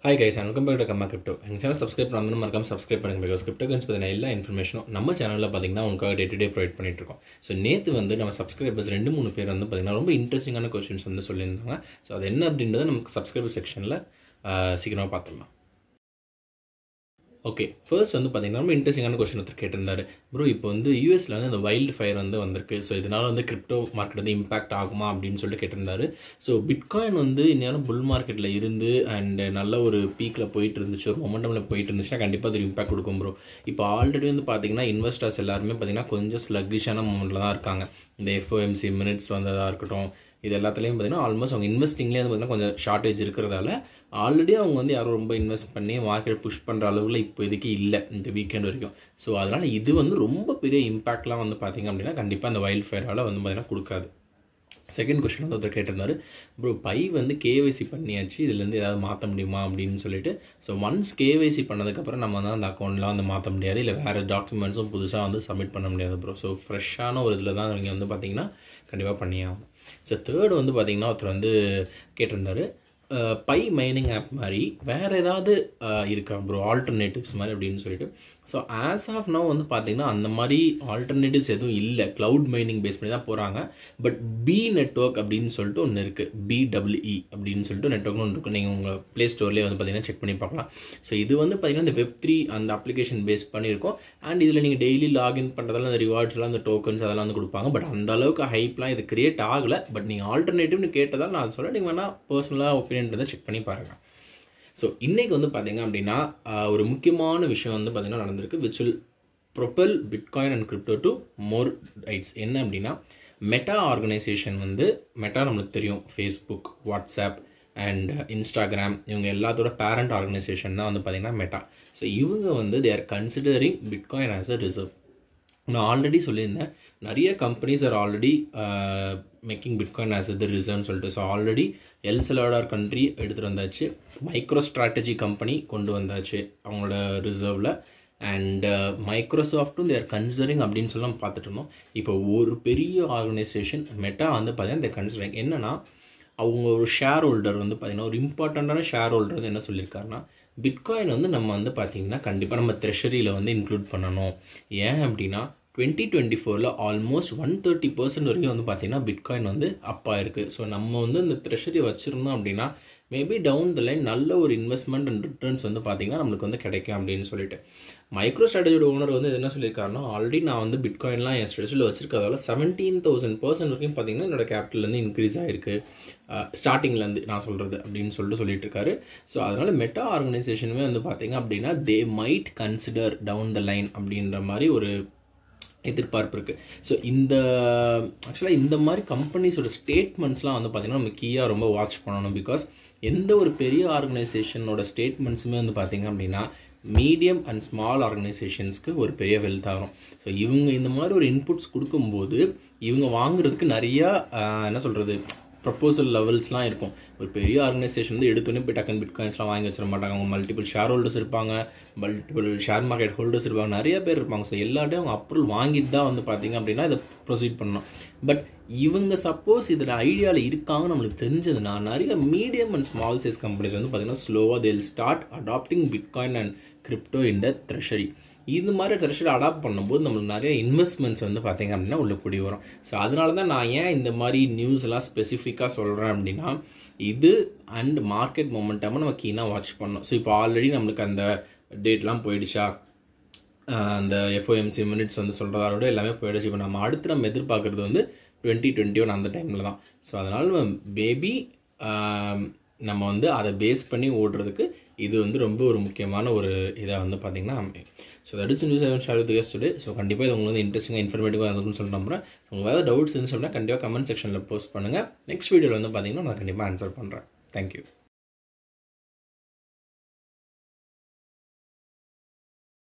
Hi guys, and welcome back to Kamma Crypto. எங்கள் channel subscribe பண்ணாமல் மறக்காம subscribe பண்ணுங்க. பிகாஸ் கிரிப்டோ கரன்சி பற்றின எல்லா இன்ஃபர்மேஷனும் நம்ம சேனலில் பார்த்தீங்கன்னா உங்களுக்காக டே டு டே ப்ரொவைட் பண்ணிட்டு இருக்கோம். ஸோ நேற்று வந்து நம்ம சப்ஸ்கிரைபர்ஸ் 2-3 பேர் வந்து பார்த்தீங்கன்னா ரொம்ப இன்ட்ரெஸ்டிங்கான கொஸ்டின்ஸ் வந்து சொல்லியிருந்தாங்க. ஸோ அது என்ன அப்படின்றத நமக்கு சப்ஸ்கிரைபர் செக்ஷனில் சீக்கிரமாக பார்த்துடலாம். ஓகே, ஃபர்ஸ்ட் வந்து பார்த்தீங்கன்னா ரொம்ப இன்ட்ரெஸ்டிங்கான கொஸ்டின் ஒருத்தர் கேட்டிருந்தாரு. ப்ரோ இப்போ வந்து யூஎஸில் வந்து அந்த வைல்டு ஃபயர் வந்து வந்திருக்கு. ஸோ இதனால் வந்து கிரிப்டோ மார்க்கெட் வந்து இம்பாக்ட் ஆகுமா அப்படின்னு சொல்லிட்டு கேட்டிருந்தாரு. ஸோ பிட்காயின் வந்து இந்நேரம் புல் மார்க்கெட்டில் இருந்து அண்ட் நல்ல ஒரு பீக்கில் போயிட்டு இருந்துச்சு, ஒரு மொமெண்டமில் போயிட்டு இருந்துச்சுன்னா கண்டிப்பாக அது இம்பாக்ட் கொடுக்கும் ப்ரோ. இப்போ ஆல்ரெடி வந்து பார்த்தீங்கன்னா இன்வெஸ்டர்ஸ் எல்லாருமே பார்த்தீங்கன்னா கொஞ்சம் ஸ்லக்கிஷான மொமெண்ட்டில் தான் இருக்காங்க. இந்த எஃப்ஓஎம்சி மினிட்ஸ் வந்ததாக இருக்கட்டும், இது எல்லாத்துலேயும் பார்த்தீங்கன்னா ஆல்மோஸ்ட் அவங்க இன்வெஸ்டிங்லேயே வந்து பார்த்தீங்கன்னா கொஞ்சம் ஷார்ட்டேஜ் இருக்கிறதால ஆல்ரெடி அவங்க வந்து யாரும் ரொம்ப இன்வெஸ்ட் பண்ணி மார்க்கெட் புஷ் பண்ணுற அளவில் இப்போதைக்கு இல்லை இந்த வீக்கெண்ட் வரைக்கும். ஸோ அதனால் இது வந்து ரொம்ப பெரிய இம்பாக்ட்லாம் வந்து பார்த்திங்க அப்படின்னா கண்டிப்பாக அந்த வைல்ட் ஃபயரால் வந்து பார்த்திங்கன்னா கொடுக்காது. செகண்ட் கொஸ்டின் வந்து ஒருத்தர் கேட்டிருந்தாரு, ப்ரோ பை வந்து கேவைசி பண்ணியாச்சு, இதுலேருந்து ஏதாவது மாற்ற முடியுமா அப்படின்னு சொல்லிட்டு. ஸோ ஒன்ஸ் கேவைசி பண்ணதுக்கப்புறம் நம்ம வந்து அந்த அக்கௌண்ட்லாம் வந்து மாற்ற முடியாது, இல்லை வேறு டாக்குமெண்ட்ஸும் புதுசாக வந்து சப்மிட் பண்ண முடியாது ப்ரோ. ஸோ ஃப்ரெஷ்ஷான ஒரு இதில் தான் நீங்கள் வந்து பார்த்திங்கன்னா கண்டிப்பாக பண்ணியாகும். ஸோ தேர்டு வந்து பார்த்திங்கன்னா ஒருத்தர் வந்து கேட்டிருந்தாரு, பை மைனிங் ஆப் மாதிரி வேறு ஏதாவது இருக்கா ப்ரோ ஆல்டர்னேட்டிவ்ஸ் மாதிரி அப்படின்னு சொல்லிட்டு. ஸோ ஆஸ் ஆஃப் நவ் வந்து பார்த்திங்கன்னா அந்த மாதிரி ஆல்டர்னேட்டிவ்ஸ் எதுவும் இல்லை, க்ளவுட் மைனிங் பேஸ் பண்ணி தான் போகிறாங்க. பட் பி நெட்வொர்க் அப்படின்னு சொல்லிட்டு ஒன்று இருக்குது, BEE அப்படின்னு சொல்லிட்டு நெட்வொர்க்னு ஒன்று இருக்குது. நீங்கள் உங்கள் ப்ளே ஸ்டோர்லேயே வந்து பார்த்திங்கன்னா செக் பண்ணி பார்க்கலாம். ஸோ இது வந்து பார்த்திங்கன்னா இந்த Web3 அந்த அப்ளிகேஷன் பேஸ் பண்ணியிருக்கோம். அண்ட் இதில் நீங்கள் டெய்லி லாகின் பண்ணுறதால அந்த ரிவார்ட்ஸ்லாம் அந்த டோக்கன்ஸ் அதெல்லாம் வந்து கொடுப்பாங்க. பட் அந்த அளவுக்கு ஹைப்லாம் இது கிரியேட் ஆகலை. பட் நீங்கள் ஆல்டர்னேட்டிவ்னு கேட்டதால் நான் சொல்ல, நீங்கள் வேணால் பர்சனலாக ஒப்பீனியன்றதை செக் பண்ணி பாருங்கள். ஸோ இன்றைக்கி வந்து பார்த்திங்க அப்படின்னா ஒரு முக்கியமான விஷயம் வந்து பார்த்திங்கன்னா நடந்திருக்கு, which will propel bitcoin and crypto to more heights. என்ன அப்படின்னா, மெட்டா ஆர்கனைசேஷன் வந்து, மெட்டா நம்மளுக்கு தெரியும், ஃபேஸ்புக், வாட்ஸ்அப் அண்ட் இன்ஸ்டாகிராம், இவங்க எல்லாத்தோட பேரண்ட் ஆர்கனைசேஷன் தான் வந்து பார்த்திங்கன்னா மெட்டா. ஸோ இவங்க வந்து they are considering bitcoin as a reserve. நான் ஆல்ரெடி சொல்லியிருந்தேன், நிறைய companies are already making bitcoin as the ரிசர்வ்னு சொல்லிட்டு. So already El Salvador country எடுத்துகிட்டு வந்தாச்சு, மைக்ரோ ஸ்ட்ராட்டஜி கம்பெனி கொண்டு வந்தாச்சு அவங்களோட ரிசர்வில், அண்ட் மைக்ரோசாஃப்ட்டும் தேர் கன்சிடரிங் அப்படின்னு சொல்லி நம்ம பார்த்துட்டு இருந்தோம். இப்போ ஒரு பெரிய ஆர்கனைசேஷன் மெட்டா வந்து பார்த்தீங்கன்னா தேர் கன்சிடரிங். என்னென்னா, அவங்க ஒரு ஷேர் ஹோல்டர் வந்து பார்த்திங்கன்னா, ஒரு இம்பார்ட்டண்ட்டான ஷேர் ஹோல்டர் வந்து என்ன சொல்லியிருக்காருன்னா, பிட்காயின் வந்து நம்ம வந்து பார்த்திங்கன்னா கண்டிப்பாக நம்ம ட்ரெஷரியில் வந்து இன்க்ளூட் பண்ணணும். ஏன் அப்படின்னா 2024 ஆல்மோஸ்ட் 130% வரைக்கும் வந்து பார்த்திங்கன்னா பிட்காயின் வந்து அப்பாக இருக்குது. ஸோ நம்ம வந்து இந்த ட்ரெஷரி வச்சுருந்தோம் அப்படின்னா மேபி டவுன் த லைன் நல்ல ஒரு இன்வெஸ்ட்மெண்ட் அண்ட் ரிட்டர்ன்ஸ் வந்து பார்த்திங்கன்னா நம்மளுக்கு வந்து கிடைக்கும் அப்படின்னு சொல்லிட்டு. மைக்ரோ ஸ்ட்ராட்டஜியோட ஓனர் வந்து என்ன சொல்லியிருக்காருன்னா, ஆல்ரெடி நான் வந்து பிட்காயின்லாம் என் ஸ்ட்ரெஷரியில் வச்சிருக்கிறதால 17,000% வரைக்கும் பார்த்திங்கன்னா என்னோடய கேபிட்டல்லேருந்து இன்க்ரீஸ் ஆகிருக்கு ஸ்டார்டிங்லேருந்து நான் சொல்கிறது அப்படின்னு சொல்லிட்டு இருக்காரு. ஸோ அதனால் மெட்டா ஆர்கனைசேஷனுமே வந்து பார்த்திங்க அப்படின்னா they might consider down the line அப்படின்ற மாதிரி ஒரு எதிர்பார்ப்பு இருக்குது. ஸோ ஆக்சுவலாக இந்த மாதிரி கம்பெனிஸோட ஸ்டேட்மெண்ட்ஸ்லாம் வந்து பார்த்திங்கன்னா நம்ம கீயாக ரொம்ப வாட்ச் பண்ணணும். பிகாஸ் எந்த ஒரு பெரிய ஆர்கனைசேஷனோட ஸ்டேட்மெண்ட்ஸுமே வந்து பார்த்திங்க அப்படின்னா மீடியம் அண்ட் ஸ்மால் ஆர்கனைசேஷன்ஸ்க்கு ஒரு பெரிய வெல்த் ஆகும். ஸோ இவங்க இந்த மாதிரி ஒரு இன்புட்ஸ் கொடுக்கும்போது இவங்க வாங்குறதுக்கு நிறையா என்ன சொல்கிறது ப்ரப்போசல் லெவல்ஸ்லாம் இருக்கும். ஒரு பெரிய ஆர்கனைசேஷன் வந்து எடுத்தோன்னே போய் டக்குன்னு பிட்காயின்ஸ்லாம் வாங்கி வச்சிட மாட்டாங்க. அவங்க மல்டிபிள் ஷேர் ஹோல்டர்ஸ் இருப்பாங்க, மல்டிபிள் ஷேர் மார்க்கெட் ஹோல்டர்ஸ் இருப்பாங்க, நிறைய பேர் இருப்பாங்க. ஸோ எல்லாட்டையும் அவங்க அப்ரூவல் வாங்கிட்டு தான் வந்து பார்த்திங்க அப்படின்னா இதை ப்ரொசீட் பண்ணணும். பட் இவங்க சப்போஸ் இதில் ஐடியாவில் இருக்காங்க நம்மளுக்கு தெரிஞ்சதுன்னா, நிறைய medium and small size companies வந்து பார்த்திங்கன்னா ஸ்லோவாக they will start adopting bitcoin and crypto in the treasury. இது மாதிரி ட்ரெஷரி அடாப்ட் பண்ணும்போது நம்மளுக்கு நிறைய இன்வெஸ்ட்மெண்ட்ஸ் வந்து பார்த்திங்க அப்படின்னா உள்ள கூடி வரும். ஸோ அதனால தான் நான் ஏன் இந்த மாதிரி நியூஸ்லாம் ஸ்பெசிஃபிக்காக சொல்கிறேன் அப்படின்னா, இது அண்ட் மார்க்கெட் மொமெண்டமாக நம்ம கீனாக வாட்ச் பண்ணோம். ஸோ இப்போ ஆல்ரெடி நம்மளுக்கு அந்த டேட்லாம் போயிடுச்சா, அந்த எஃப்ஓஎம்சி மினிட்ஸ் வந்து சொல்கிறதோட எல்லாமே போயிடுச்சு. இப்போ நம்ம எதிர்பார்க்குறது வந்து 2021 அந்த டைமில் தான். ஸோ அதனால் மேபி நம்ம வந்து அதை பேஸ் பண்ணி ஓடுறதுக்கு இது வந்து ரொம்ப ஒரு முக்கியமான ஒரு இதாக வந்து பார்த்திங்கன்னா அமையும். So that is news I will share with you today. So கண்டிப்பாக இது உங்களுக்கு வந்து இன்ட்ரெஸ்டிங்காக இன்ஃபர்மேட்டிவாக இருக்குன்னு சொல்லிட்டு நம்புறேன். உங்களுக்கு வேறு டவுட்ஸ் இருந்துச்சு அப்படின்னா கண்டிப்பாக கமெண்ட் செக்ஷனில் போஸ்ட் பண்ணுங்கள். நெக்ஸ்ட் வீடியோவில் வந்து பார்த்திங்கன்னா நான் கண்டிப்பாக ஆன்சர் பண்ணுறேன். தேங்க்யூ.